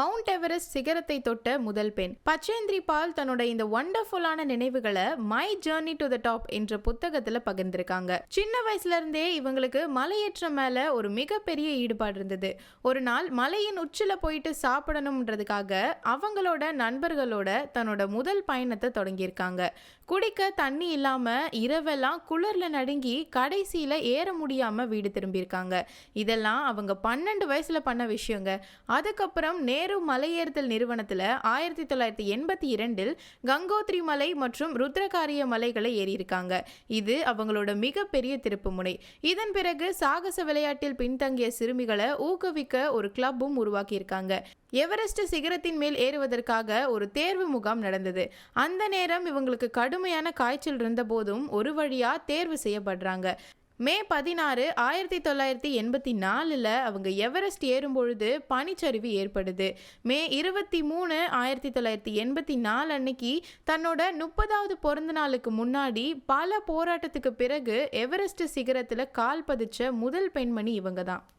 Mount Everest சிகரத்தை தொட்ட முதல் பெண். பச்சேந்திரி பால் தன்னோட இந்த வண்டர்ஃபுல்லான நினைவுகளை my journey to the top என்ற புத்தகத்துல பகிர்ந்திருக்காங்க. சின்ன வயசுல இருந்தே இவங்களுக்கு மலையேற்றம் மேல ஒரு மிகப்பெரிய ஈடுபாடு இருந்தது. ஒரு நாள் மலையின் உச்சில போயிட்டு சாப்பிடணும்ன்றதுக்காக அவங்களோட நண்பர்களோட தன்னோட முதல் பயணத்தை தொடங்கியிருக்காங்க. குடிக்க தண்ணி இல்லாம இரவெல்லாம் குளிர்ல நடுங்கி கடைசியில ஏற முடியாம வீடு திரும்பியிருக்காங்க. இதெல்லாம் அவங்க 12 வயசுல பண்ண விஷயங்க. அதுக்கப்புறம் நேரு மலையேறுதல் நிறுவனத்துல 1982 கங்கோத்ரி மலை மற்றும் ருத்ரகாரிய மலைகளை ஏறியிருக்காங்க. இது அவங்களோட மிகப்பெரிய திருப்பு முனை. இதன் பிறகு சாகச விளையாட்டில் பின்தங்கிய சிறுமிகளை ஊக்குவிக்க ஒரு கிளப்பும் உருவாக்கியிருக்காங்க. எவரெஸ்ட் சிகரத்தின் மேல் ஏறுவதற்காக ஒரு தேர்வு முகாம் நடந்தது. அந்த நேரம் இவங்களுக்கு கடுமையான காய்ச்சல் இருந்த போதும் ஒரு வழியா தேர்வு செய்யப்படுறாங்க. மே 16, 1984 அவங்க எவரெஸ்ட் ஏறும்பொழுது பனிச்சரிவு ஏற்படுது. மே 23, 1984 அன்னைக்கு தன்னோட 30வது பிறந்த நாளுக்கு முன்னாடி பல போராட்டத்துக்கு பிறகு எவரெஸ்ட் சிகரத்தில் கால் பதிச்ச முதல் பெண்மணி இவங்க தான்.